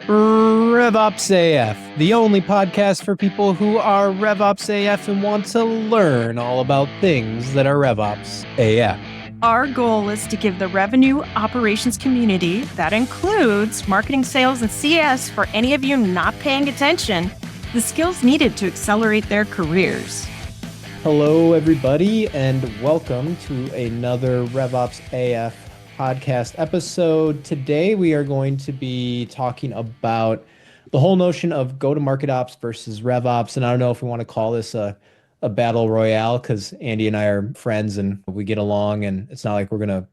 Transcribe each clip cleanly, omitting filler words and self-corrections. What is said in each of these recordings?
RevopsAF, the only podcast for people who are RevopsAF and want to learn all about things that are RevOps AF. Our goal is to give the revenue operations community, that includes marketing, sales, and CS for any of you not paying attention, the skills needed to accelerate their careers. Hello, everybody, and welcome to another RevopsAF podcast episode. Today, we are going to be talking about the whole notion of go-to-market ops versus RevOps. And I don't know if we want to call this a battle royale, because Andy and I are friends and we get along, and it's not like we're going to,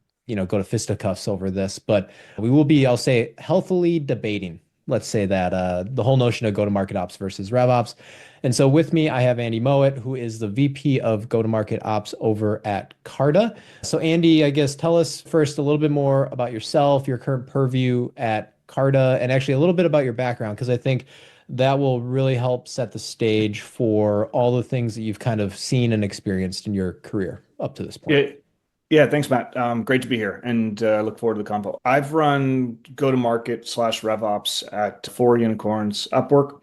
go to fisticuffs over this, but we will be, I'll say, healthily debating. Let's say that the whole notion of go-to-market ops versus RevOps. And so with me, I have Andy Mowat, who is the VP of go-to-market ops over at Carta. So Andy, I guess tell us first a little bit more about yourself, your current purview at Carta, and actually a little bit about your background, because I think that will really help set the stage for all the things that you've kind of seen and experienced in your career up to this point. Yeah, thanks, Matt. Great to be here and look forward to the convo. I've run go-to-market / RevOps at 4 unicorns, Upwork,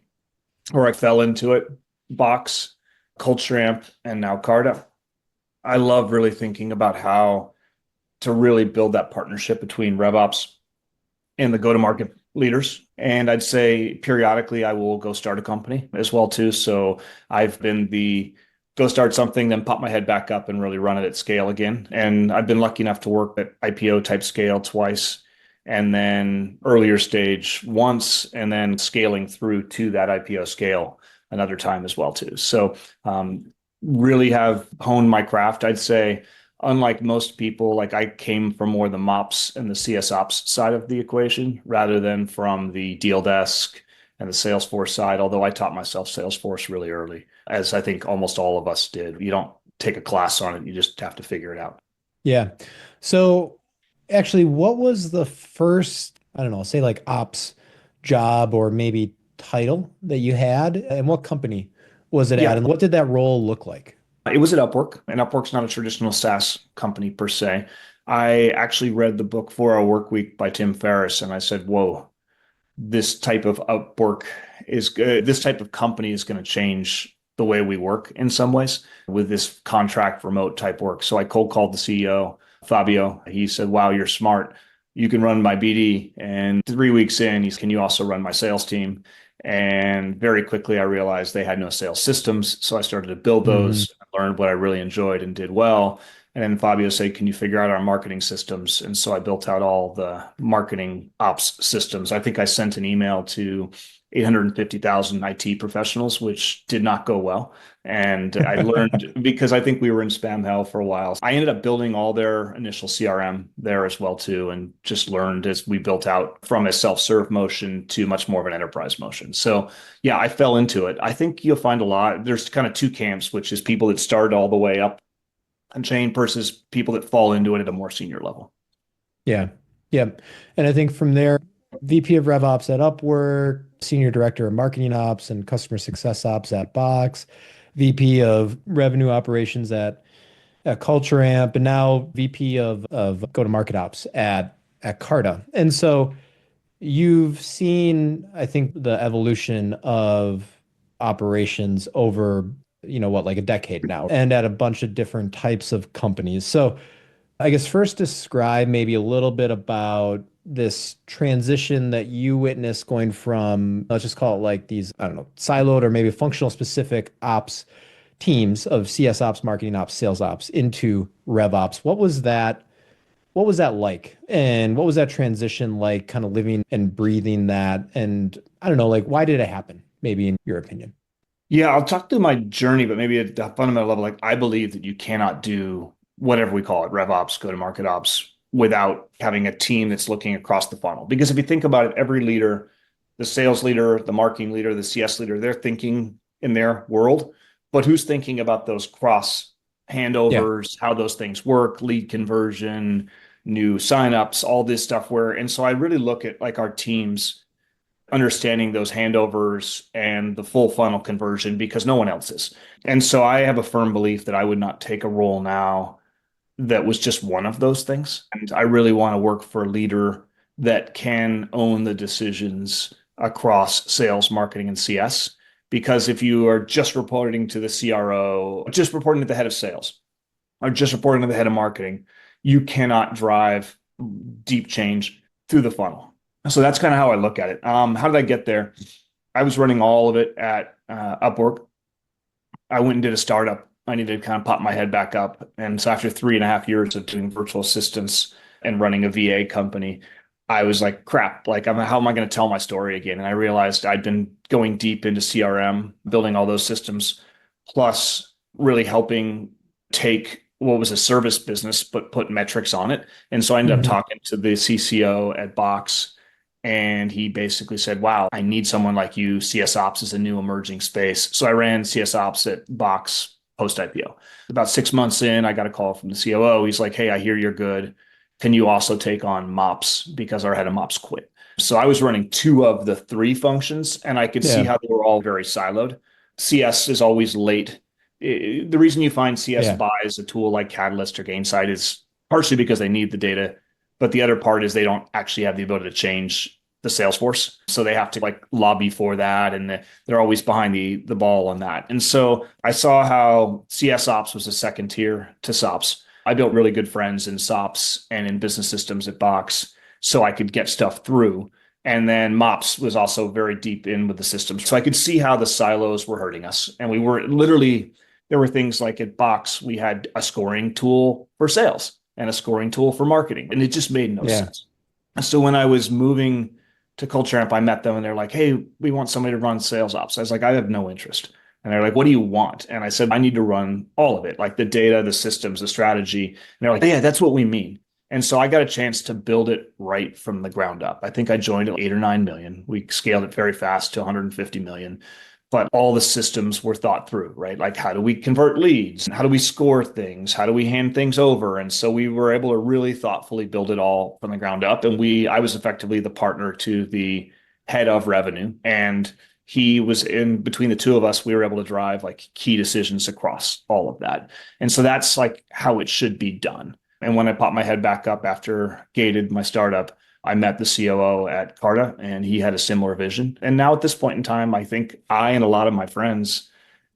where I fell into it, Box, Culture Amp, and now Carta. I love really thinking about how to really build that partnership between RevOps and the go-to-market leaders. And I'd say periodically I will go start a company as well too. So I've been the go start something, then pop my head back up and really run it at scale again. And I've been lucky enough to work at IPO type scale twice, and then earlier stage once, and then scaling through to that IPO scale another time as well too. So really have honed my craft. I'd say, unlike most people, like I came from more the MOps and the CS ops side of the equation rather than from the deal desk and the Salesforce side, although I taught myself Salesforce really early, as I think almost all of us did. You don't take a class on it, you just have to figure it out. Yeah. So actually, what was the first, I don't know, say like ops job or maybe title that you had, and what company was it at, and what did that role look like? It was at Upwork, and Upwork's not a traditional SaaS company per se. I actually read the book 4-Hour Workweek by Tim Ferriss, and I said, whoa, this type of Upwork is good. This type of company is going to change the way we work in some ways with this contract remote type work. So I cold called the CEO, Fabio. He said, wow, you're smart. You can run my BD. And 3 weeks in, can you also run my sales team? And very quickly, I realized they had no sales systems. So I started to build those, learned what I really enjoyed and did well. And then Fabio said, can you figure out our marketing systems? And so I built out all the marketing ops systems. I think I sent an email to 850,000 IT professionals, which did not go well. And I learned because I think we were in spam hell for a while. I ended up building all their initial CRM there as well too, and just learned as we built out from a self-serve motion to much more of an enterprise motion. So yeah, I fell into it. I think you'll find a lot. There's kind of two camps, which is people that start all the way up and chain versus people that fall into it at a more senior level. Yeah. Yeah. And I think from there, VP of RevOps at Upwork, Senior Director of Marketing Ops and Customer Success Ops at Box, VP of Revenue Operations at Culture Amp, and now VP of Go-to-Market Ops at Carta. And so you've seen, I think, the evolution of operations over, like a decade now, and at a bunch of different types of companies. So I guess first describe maybe a little bit about this transition that you witnessed going from, let's just call it like these, I don't know, siloed or maybe functional specific ops teams of CS ops, marketing ops, sales ops into RevOps. What was that like? And what was that transition like, kind of living and breathing that? And I don't know, like, why did it happen, maybe in your opinion? Yeah, I'll talk through my journey, but maybe at a fundamental level, like I believe that you cannot do whatever we call it, RevOps, go-to-market ops, without having a team that's looking across the funnel. Because if you think about it, every leader, the sales leader, the marketing leader, the CS leader, they're thinking in their world, but who's thinking about those cross handovers, how those things work, lead conversion, new signups, all this stuff and so I really look at like our teams understanding those handovers and the full funnel conversion because no one else is. And so I have a firm belief that I would not take a role now that was just one of those things. And I really want to work for a leader that can own the decisions across sales, marketing, and CS. Because if you are just reporting to the CRO, just reporting to the head of sales, or just reporting to the head of marketing, you cannot drive deep change through the funnel. So that's kind of how I look at it. How did I get there? I was running all of it at Upwork. I went and did a startup. I needed to kind of pop my head back up. And so after 3.5 years of doing virtual assistants and running a VA company, I was like, crap, like, how am I going to tell my story again? And I realized I'd been going deep into CRM, building all those systems, plus really helping take what was a service business, but put metrics on it. And so I ended up talking to the CCO at Box, and he basically said, wow, I need someone like you. CS Ops is a new emerging space. So I ran CS Ops at Box post IPO. About 6 months in, I got a call from the COO. He's like, hey, I hear you're good. Can you also take on MOPS? Because our head of MOPS quit. So I was running 2 of the 3 functions, and I could see how they were all very siloed. CS is always late. The reason you find CS buys a tool like Catalyst or Gainsight is partially because they need the data, but the other part is they don't actually have the ability to change the Salesforce. So they have to like lobby for that, and they're always behind the ball on that. And so I saw how CS Ops was a second tier to SOPs. I built really good friends in SOPs and in business systems at Box so I could get stuff through. And then MOPS was also very deep in with the systems. So I could see how the silos were hurting us. And we were literally, there were things like at Box, we had a scoring tool for sales and a scoring tool for marketing. And it just made no sense. So when I was moving to Culture Amp, I met them and they're like, hey, we want somebody to run sales ops. I was like, I have no interest. And they're like, what do you want? And I said, I need to run all of it, like the data, the systems, the strategy. And they're like, yeah, that's what we mean. And so I got a chance to build it right from the ground up. I think I joined at 8 or 9 million. We scaled it very fast to 150 million. But all the systems were thought through, right? Like, how do we convert leads? How do we score things? How do we hand things over? And so we were able to really thoughtfully build it all from the ground up. And I was effectively the partner to the head of revenue. And he was in between the 2 of us. We were able to drive like key decisions across all of that. And so that's like how it should be done. And when I popped my head back up after Gated, my startup, I met the COO at Carta, and he had a similar vision. And now at this point in time, I think I and a lot of my friends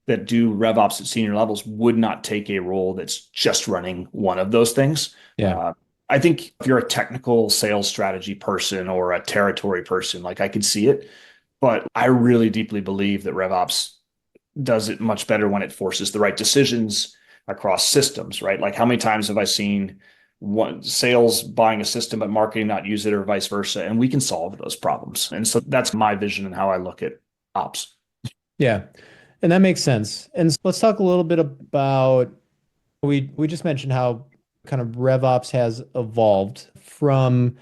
that do RevOps at senior levels would not take a role that's just running one of those things. I think if you're a technical sales strategy person or a territory person, like I could see it. But I really deeply believe that RevOps does it much better when it forces the right decisions across systems, right? Like how many times have I seen one sales buying a system but marketing not use it, or vice versa? And we can solve those problems. And so that's my vision and how I look at ops. Yeah. And that makes sense. And so let's talk a little bit about, we just mentioned how kind of RevOps has evolved from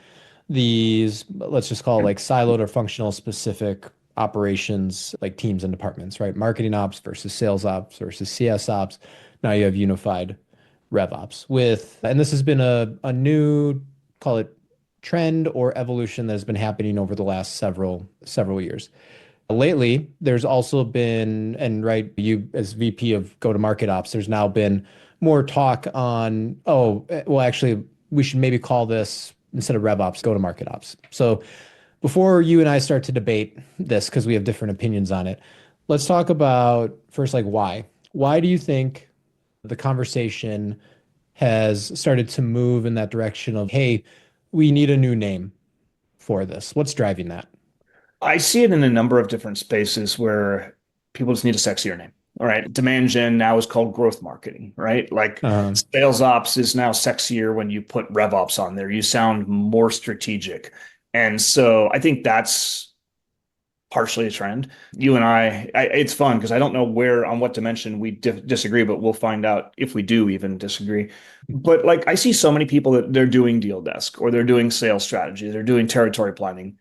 these, let's just call it like siloed or functional specific operations, like teams and departments, right? Marketing ops versus sales ops versus CS ops. Now you have unified RevOps and this has been a new, call it trend or evolution that has been happening over the last several years. Lately, there's also been, and right, you as VP of go-to-market ops, there's now been more talk on, actually, we should maybe call this, instead of RevOps, go-to-market ops. So before you and I start to debate this, because we have different opinions on it, let's talk about first, like why? Why do you think the conversation has started to move in that direction of, hey, we need a new name for this? What's driving that? I see it in a number of different spaces where people just need a sexier name. All right. Demand gen now is called growth marketing, right? Like sales ops is now sexier when you put RevOps on there. You sound more strategic. And so I think that's partially a trend. You and I it's fun because I don't know on what dimension we disagree, but we'll find out if we do even disagree. But like I see so many people that they're doing deal desk or they're doing sales strategy, they're doing territory planning.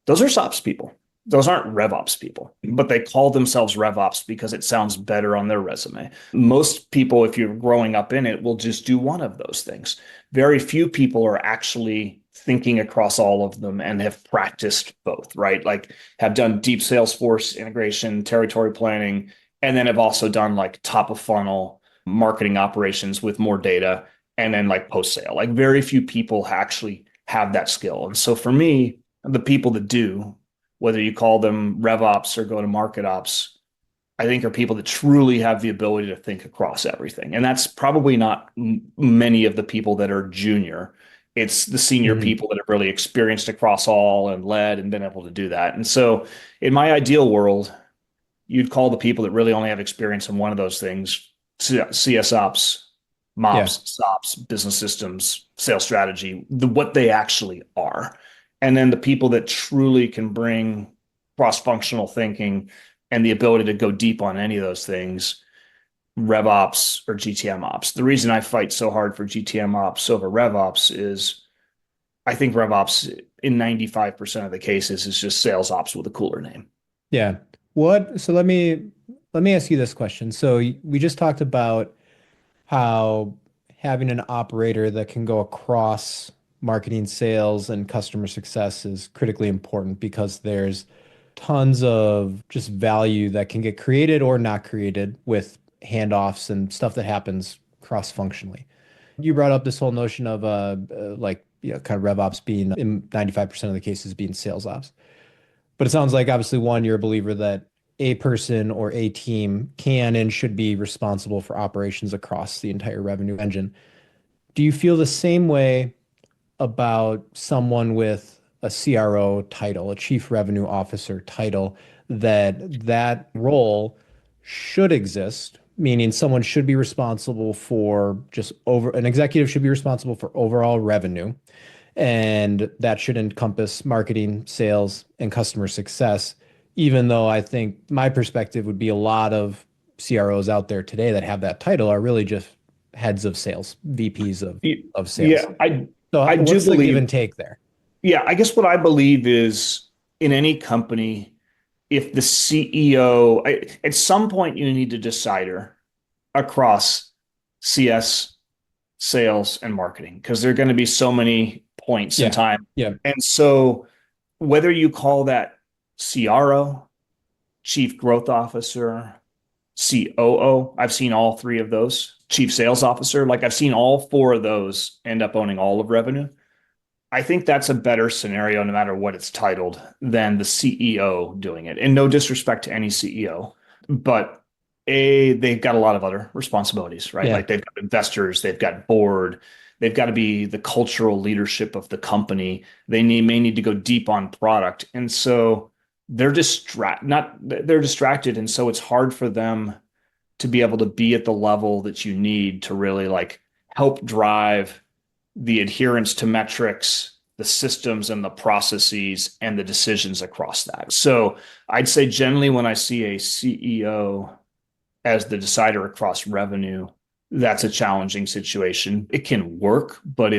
Those are SOPs people. Those aren't RevOps people, but they call themselves RevOps because it sounds better on their resume. Most people, if you're growing up in it, will just do one of those things. Very few people are actually thinking across all of them and have practiced both, right? Like have done deep Salesforce integration, territory planning, and then have also done like top of funnel marketing operations with more data, and then like post sale. Like very few people actually have that skill. And so for me, the people that do whether you call them RevOps or go to market ops, I think are people that truly have the ability to think across everything. And that's probably not many of the people that are junior. It's the senior Mhm. people that have really experienced across all and led and been able to do that. And so in my ideal world, you'd call the people that really only have experience in one of those things CS ops, Yeah. MOPS, SOPs, business systems, sales strategy, what they actually are. And then the people that truly can bring cross-functional thinking and the ability to go deep on any of those things, RevOps or GTM Ops. The reason I fight so hard for GTM Ops over RevOps is I think RevOps in 95% of the cases is just sales ops with a cooler name. Yeah. So let me ask you this question. So we just talked about how having an operator that can go across marketing, sales, and customer success is critically important because there's tons of just value that can get created or not created with handoffs and stuff that happens cross-functionally. You brought up this whole notion of like kind of RevOps being in 95% of the cases being sales ops. But it sounds like obviously one, you're a believer that a person or a team can and should be responsible for operations across the entire revenue engine. Do you feel the same way about someone with a CRO title, a chief revenue officer title, that role should exist, meaning someone should be responsible for just over an executive should be responsible for overall revenue, and that should encompass marketing, sales, and customer success, even though I think my perspective would be a lot of CROs out there today that have that title are really just heads of sales, VPs of sales. Yeah, I So I do what's the give and believe. take there? Yeah, I guess what I believe is in any company, if the CEO, at some point you need to decider across CS, sales, and marketing because there are going to be so many points in Yeah. time. Yeah. And so whether you call that CRO, Chief Growth Officer, COO, I've seen all three of those, Chief Sales Officer, like I've seen all four of those end up owning all of revenue. I think that's a better scenario, no matter what it's titled, than the CEO doing it. And no disrespect to any CEO, but they've got a lot of other responsibilities, right? Yeah. Like they've got investors, they've got board, they've got to be the cultural leadership of the company. May need to go deep on product, and so they're distracted, and so it's hard for them to be able to be at the level that you need to really like help drive the adherence to metrics, the systems and the processes and the decisions across that. So I'd say generally when I see a CEO as the decider across revenue, that's a challenging situation. It can work, but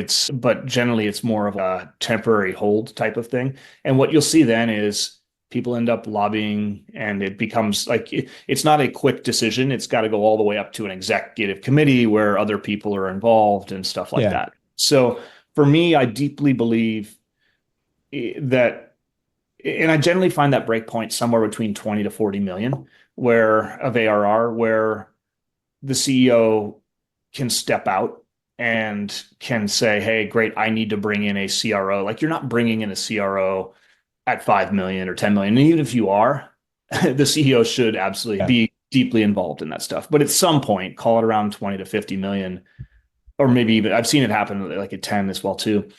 generally it's more of a temporary hold type of thing. And what you'll see then is people end up lobbying and it becomes like it's not a quick decision. It's got to go all the way up to an executive committee where other people are involved and stuff like Yeah. that. So for me, I deeply believe that, and I generally find that breakpoint somewhere between 20 to 40 million where of ARR, where the CEO can step out and can say, hey, great, I need to bring in a CRO. Like you're not bringing in a CRO at 5 million or 10 million. And even if you are, the CEO should absolutely Yeah. be deeply involved in that stuff. But at some point, call it around 20 to 50 million, or maybe even I've seen it happen like at 10 as well too.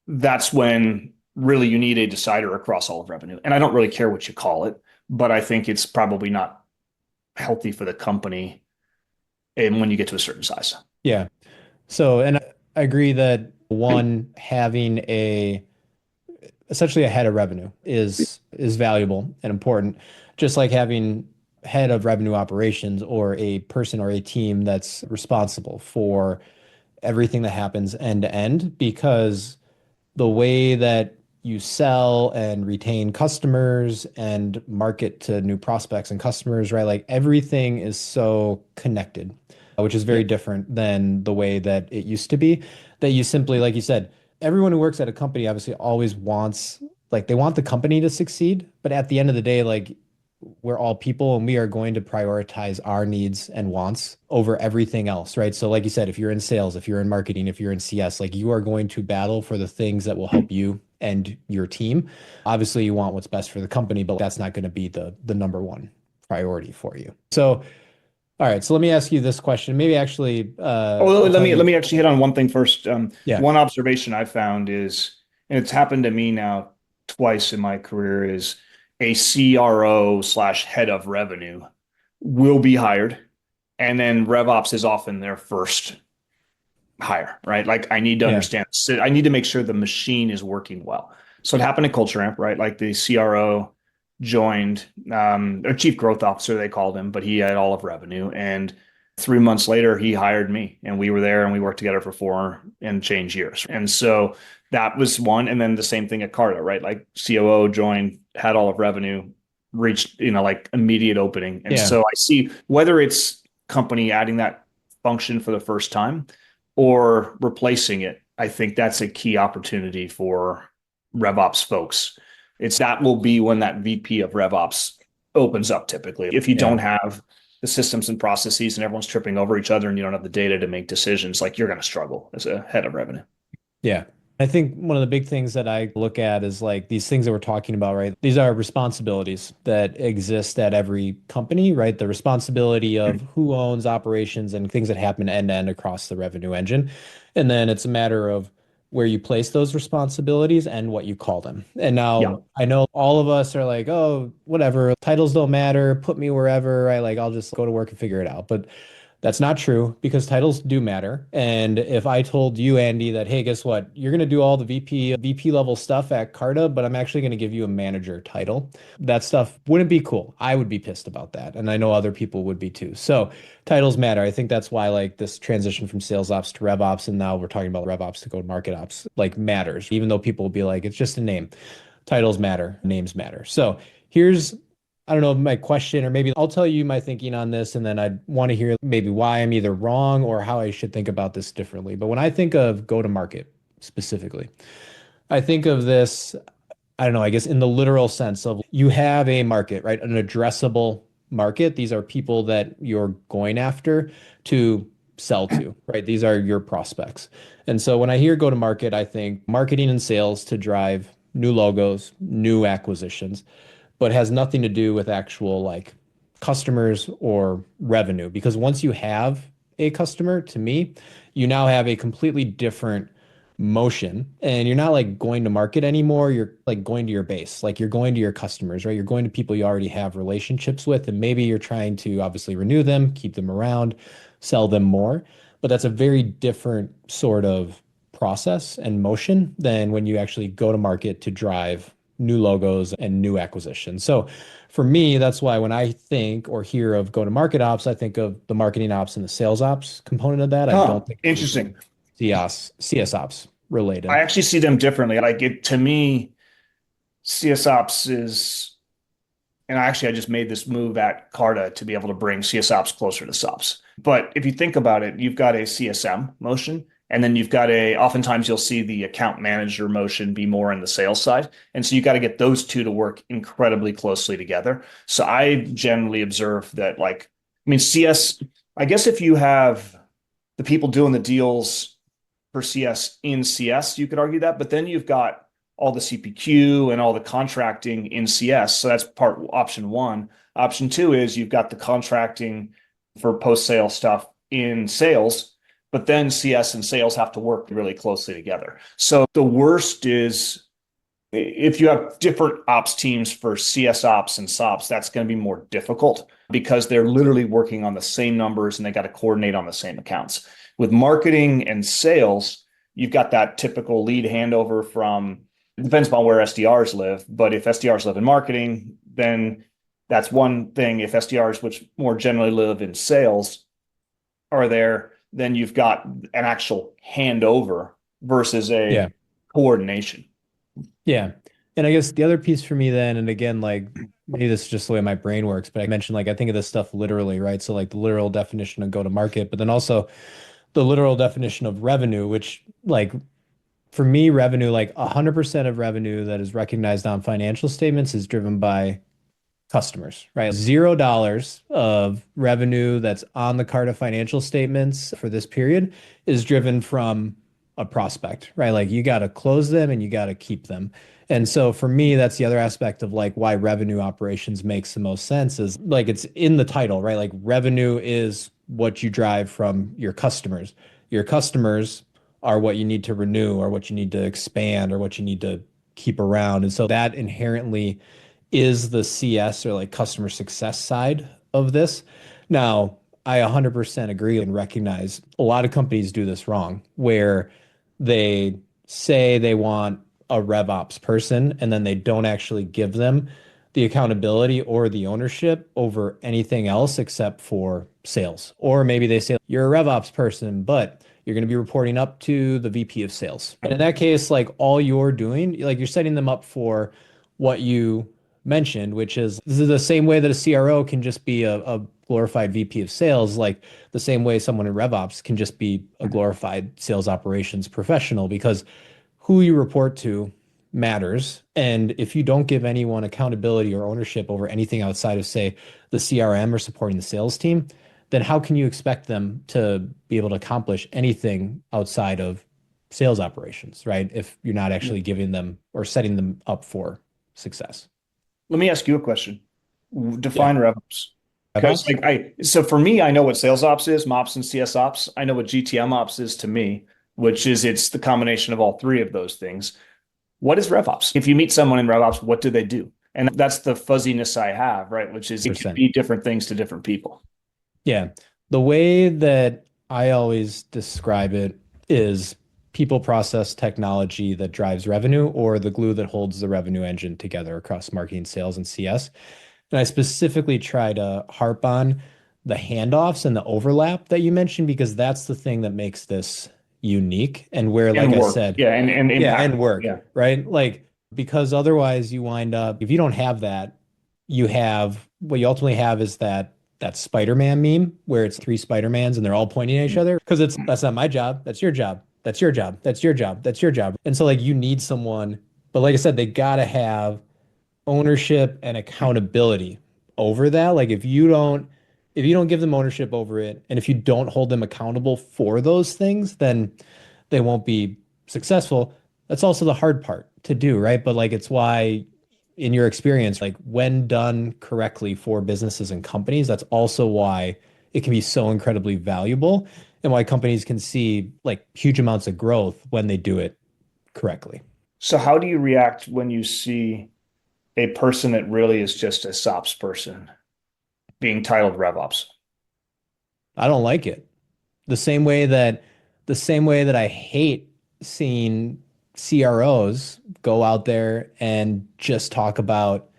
That's when really you need a decider across all of revenue. And I don't really care what you call it, but I think it's probably not healthy for the company and when you get to a certain size. Yeah. So, and I agree that one, having essentially a head of revenue is valuable and important, just like having head of revenue operations or a person or a team that's responsible for everything that happens end to end, because the way that you sell and retain customers and market to new prospects and customers, right? Like everything is so connected, which is very Yeah. different than the way that it used to be. That you simply, like you said, everyone who works at a company obviously always wants, like, they want the company to succeed. But at the end of the day, like, we're all people and we are going to prioritize our needs and wants over everything else, right? So like you said, if you're in sales, if you're in marketing, if you're in CS, like you are going to battle for the things that will help you and your team. Obviously, you want what's best for the company, but that's not going to be the number one priority for you. So, all right. So let me ask you this question. Maybe actually, Oh, I'll let tell me you. let me actually hit on one thing first. Yeah. One observation I found is, and it's happened to me now twice in my career, is a CRO slash head of revenue will be hired, and then RevOps is often their first hire, right? Like I need to Yeah. understand, so I need to make sure the machine is working well. So it happened at Culture Amp, right? Like the CRO joined, or chief growth officer, they called him, but he had all of revenue. And 3 months later, he hired me and we were there and we worked together for 4 and change years. And so that was one. And then the same thing at Carta, right? Like COO joined, had all of revenue, reached, like immediate opening. And Yeah. so I see whether it's company adding that function for the first time or replacing it. I think that's a key opportunity for RevOps folks. That will be when that VP of RevOps opens up typically. If you Yeah. don't have the systems and processes and everyone's tripping over each other and you don't have the data to make decisions, like you're going to struggle as a head of revenue. Yeah. I think one of the big things that I look at is like these things that we're talking about, right? These are responsibilities that exist at every company, right? The responsibility of who owns operations and things that happen end to end across the revenue engine. And then it's a matter of where you place those responsibilities and what you call them. And Yeah. now I know all of us are like, oh, whatever, titles don't matter, put me wherever, right? Like I'll just go to work and figure it out. But that's not true because titles do matter. And if I told you, Andy, that, hey, guess what? You're going to do all the VP level stuff at Carta, but I'm actually going to give you a manager title. That stuff wouldn't be cool. I would be pissed about that. And I know other people would be too. So titles matter. I think that's why like this transition from sales ops to rev ops, and now we're talking about rev ops to go to market ops, like matters, even though people will be like, it's just a name. Titles matter, names matter. So here's I don't know, my question, or maybe I'll tell you my thinking on this, and then I'd want to hear maybe why I'm either wrong or how I should think about this differently. But when I think of go to market specifically, I think of this, I don't know, I guess in the literal sense of you have a market, right? An addressable market. These are people that you're going after to sell to, right? These are your prospects. And so when I hear go to market, I think marketing and sales to drive new logos, new acquisitions, but has nothing to do with actual like customers or revenue. Because once you have a customer, to me, you now have a completely different motion and you're not like going to market anymore. You're like going to your base, like you're going to your customers, right? You're going to people you already have relationships with, and maybe you're trying to obviously renew them, keep them around, sell them more. But that's a very different sort of process and motion than when you actually go to market to drive new logos and new acquisitions. So for me, that's why when I think or hear of go to market ops, I think of the marketing ops and the sales ops component of that. I Huh. don't think of anything Interesting. CS ops I related. actually see them differently. Like it to me, CS ops is, and I just made this move at Carta to be able to bring CS ops closer to SOPs. But if you think about it, you've got a CSM motion, and then you've got oftentimes you'll see the account manager motion be more in the sales side. And so you got to get those two to work incredibly closely together. So I generally observe that, like, I mean, I guess if you have the people doing the deals for CS in CS, you could argue that, but then you've got all the CPQ and all the contracting in CS. So that's option one. Option two is you've got the contracting for post-sale stuff in sales, but then CS and sales have to work really closely together. So the worst is if you have different ops teams for CS ops and SOPs, that's going to be more difficult because they're literally working on the same numbers and they got to coordinate on the same accounts. With marketing and sales, you've got that typical lead handover from, it depends upon where SDRs live, but if SDRs live in marketing, then that's one thing. If SDRs, which more generally live in sales, are there, then you've got an actual handover versus a Yeah. coordination. Yeah. And I guess the other piece for me then, and again, like maybe this is just the way my brain works, but I mentioned like I think of this stuff literally, right? So like the literal definition of go to market, but then also the literal definition of revenue, which like for me, revenue, like 100% of revenue that is recognized on financial statements is driven by customers, right? $0 of revenue that's on the Carta financial statements for this period is driven from a prospect, right? Like you got to close them and you got to keep them. And so for me, that's the other aspect of like why revenue operations makes the most sense is like it's in the title, right? Like revenue is what you drive from your customers. Your customers are what you need to renew or what you need to expand or what you need to keep around. And so that inherently is the CS or like customer success side of this. Now, I 100% agree and recognize a lot of companies do this wrong where they say they want a RevOps person and then they don't actually give them the accountability or the ownership over anything else except for sales. Or maybe they say you're a RevOps person, but you're going to be reporting up to the VP of sales. And in that case, like all you're doing, like you're setting them up for what you mentioned, which is this is the same way that a CRO can just be a glorified VP of sales, like the same way someone in RevOps can just be a glorified sales operations professional, because who you report to matters. And if you don't give anyone accountability or ownership over anything outside of, say, the CRM or supporting the sales team, then how can you expect them to be able to accomplish anything outside of sales operations, right? If you're not actually giving them or setting them up for success. Let me ask you a question. Yeah. Define RevOps. Because RevOps? so for me, I know what sales ops is, MOps and CS ops. I know what GTM ops is to me, which is it's the combination of all three of those things. What is RevOps? If you meet someone in RevOps, what do they do? And that's the fuzziness I have, right? Which is it can 100%. be different things to different people. Yeah. The way that I always describe it is people process technology that drives revenue or the glue that holds the revenue engine together across marketing, sales, and CS. And I specifically try to harp on the handoffs and the overlap that you mentioned because that's the thing that makes this unique and where, like And I work. said, Yeah, and yeah, impact. and work, Yeah. right? Like, because otherwise you wind up, if you don't have that, you have what you ultimately have is that Spider-Man meme where it's three Spider-Mans and they're all pointing at each other because it's that's not my job, that's your job, that's your job, that's your job, that's your job. And so like you need someone, but like I said, they gotta have ownership and accountability over that. Like if you don't give them ownership over it and if you don't hold them accountable for those things, then they won't be successful. That's also the hard part to do, right? But like it's why in your experience, like when done correctly for businesses and companies, that's also why it can be so incredibly valuable and why companies can see like huge amounts of growth when they do it correctly. So how do you react when you see a person that really is just a SOPs person being titled RevOps? I don't like it. The same way that I hate seeing CROs go out there and just talk about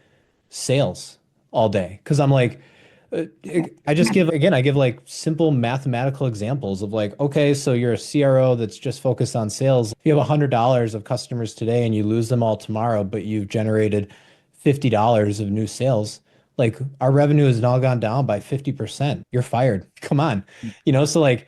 sales all day. Because I'm like, I just give again, I give like simple mathematical examples of like, okay, so you're a CRO that's just focused on sales. If you have $100 of customers today and you lose them all tomorrow, but you've generated $50 of new sales, like our revenue has now gone down by 50%. You're fired. Come on. So like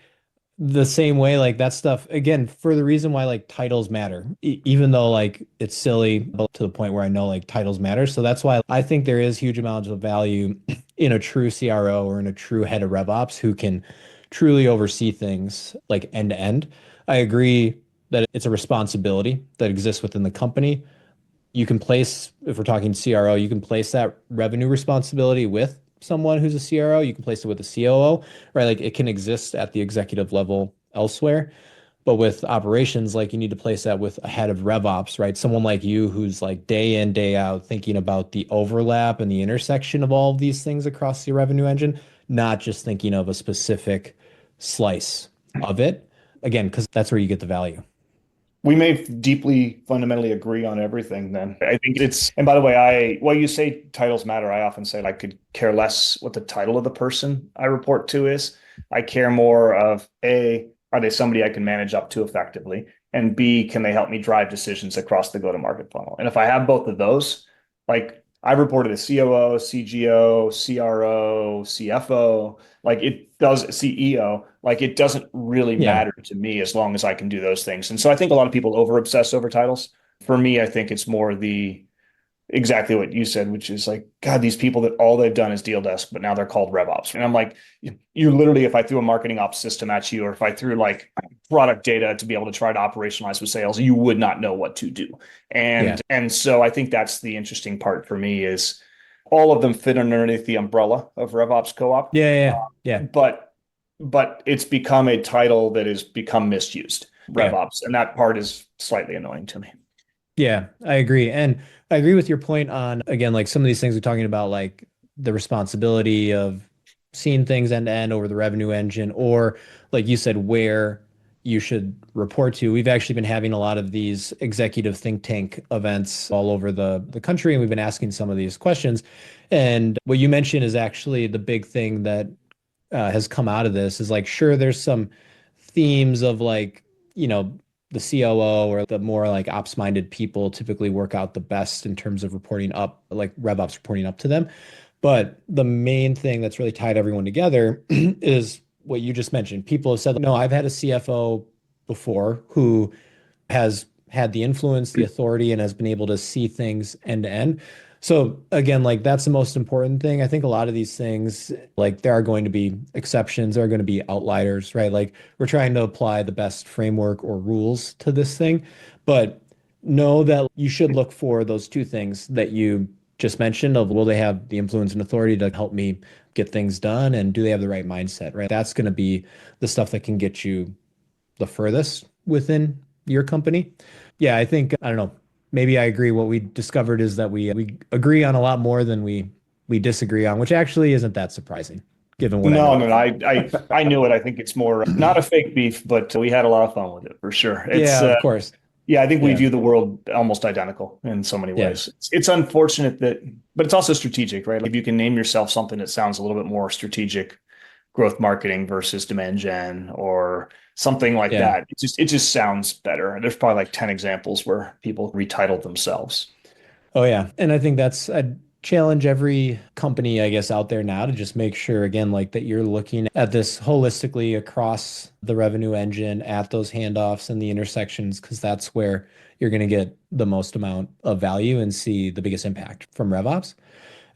the same way like that stuff again for the reason why like titles matter even though like it's silly but to the point where I know like titles matter, so that's why I think there is huge amounts of value in a true CRO or in a true head of RevOps who can truly oversee things like end to end. I agree that it's a responsibility that exists within the company. You can place, if we're talking CRO, you can place that revenue responsibility with someone who's a CRO. You can place it with a COO, right? Like it can exist at the executive level elsewhere. But with operations, like you need to place that with a head of RevOps, right? Someone like you who's like day in, day out thinking about the overlap and the intersection of all of these things across the revenue engine, not just thinking of a specific slice of it. Again, because that's where you get the value. We may deeply fundamentally agree on everything then. I think and by the way, while you say titles matter, I often say I could care less what the title of the person I report to is. I care more of A, are they somebody I can manage up to effectively? And B, can they help me drive decisions across the go-to-market funnel? And if I have both of those, like I reported a COO, CGO, CRO, CFO, like it does CEO, like it doesn't really Yeah. matter to me as long as I can do those things. And so I think a lot of people over obsess over titles. For me, I think it's more the exactly what you said, which is like, God, these people that all they've done is deal desk, but now they're called RevOps. And I'm like, you literally, if I threw a marketing ops system at you, or if I threw like product data to be able to try to operationalize with sales, you would not know what to do. And so I think that's the interesting part for me is all of them fit underneath the umbrella of RevOps Co-op. Yeah. But it's become a title that has become misused, RevOps, Yeah. and that part is slightly annoying to me. Yeah, I agree. And I agree with your point on, again, like some of these things we're talking about, like the responsibility of seeing things end to end over the revenue engine, or like you said, where you should report to. We've actually been having a lot of these executive think tank events all over the country, and we've been asking some of these questions. And what you mentioned is actually the big thing that has come out of this is like, sure, there's some themes of like, the COO or the more like ops minded people typically work out the best in terms of reporting up, like RevOps reporting up to them. But the main thing that's really tied everyone together is what you just mentioned. People have said, no, I've had a CFO before who has had the influence, the authority, and has been able to see things end to end. So again, like that's the most important thing. I think a lot of these things, like there are going to be exceptions, there are going to be outliers, right? Like we're trying to apply the best framework or rules to this thing, but know that you should look for those two things that you just mentioned of will they have the influence and authority to help me get things done, and do they have the right mindset, right? That's going to be the stuff that can get you the furthest within your company. Yeah, I think, I don't know, maybe I agree. What we discovered is that we agree on a lot more than we disagree on, which actually isn't that surprising given what I know. No, I knew it. I think it's more not a fake beef, but we had a lot of fun with it for sure. Yeah, of course. Yeah, I think we Yeah. view the world almost identical in so many Yeah. ways. It's unfortunate but it's also strategic, right? Like if you can name yourself something that sounds a little bit more strategic, growth marketing versus demand gen or something like Yeah. that, it just sounds better. And there's probably like 10 examples where people retitled themselves. Oh yeah. And I think that's a challenge every company, I guess, out there now to just make sure, again, like that you're looking at this holistically across the revenue engine at those handoffs and the intersections, because that's where you're going to get the most amount of value and see the biggest impact from RevOps.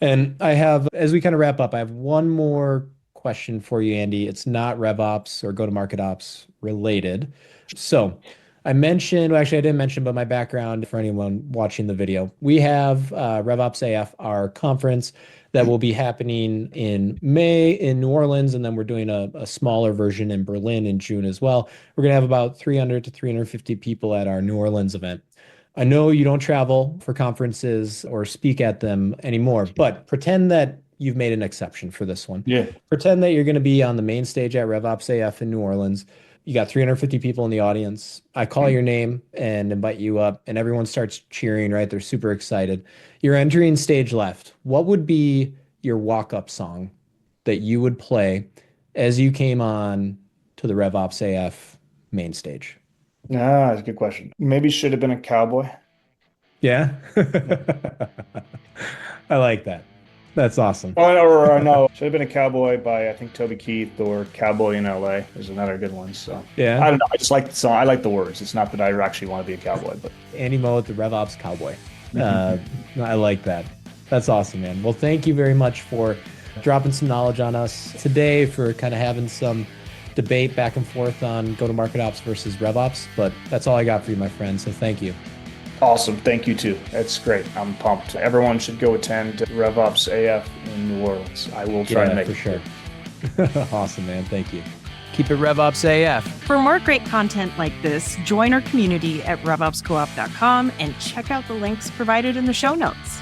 And I have, as we kind of wrap up, I have one more question for you, Andy. It's not RevOps or go-to-market ops related. So I mentioned, well, actually, I didn't mention, but my background for anyone watching the video, we have RevopsAF, our conference that will be happening in May in New Orleans, and then we're doing a smaller version in Berlin in June as well. We're going to have about 300 to 350 people at our New Orleans event. I know you don't travel for conferences or speak at them anymore, but pretend that you've made an exception for this one. Yeah. Pretend that you're going to be on the main stage at RevopsAF in New Orleans. You got 350 people in the audience. I call your name and invite you up, and everyone starts cheering, right? They're super excited. You're entering stage left. What would be your walk-up song that you would play as you came on to the RevopsAF main stage? Ah, that's a good question. Maybe should have been a cowboy. Yeah. I like that. That's awesome. Or no, should have been a cowboy by I think Toby Keith or Cowboy in LA is another good one. So Yeah. I don't know. I just like the song. I like the words. It's not that I actually want to be a cowboy, but Andy Mowat, the RevOps cowboy. I like that. That's awesome, man. Well, thank you very much for dropping some knowledge on us today, for kind of having some debate back and forth on go-to-market ops versus RevOps. But that's all I got for you, my friend. So thank you. awesome. Thank you too. That's great. I'm pumped. Everyone should go attend RevopsAF in New Orleans. I will try to make for sure. Awesome, man. Thank you. Keep it RevOpsAF. For more great content like this, join our community at RevOpsCoop.com and check out the links provided in the show notes.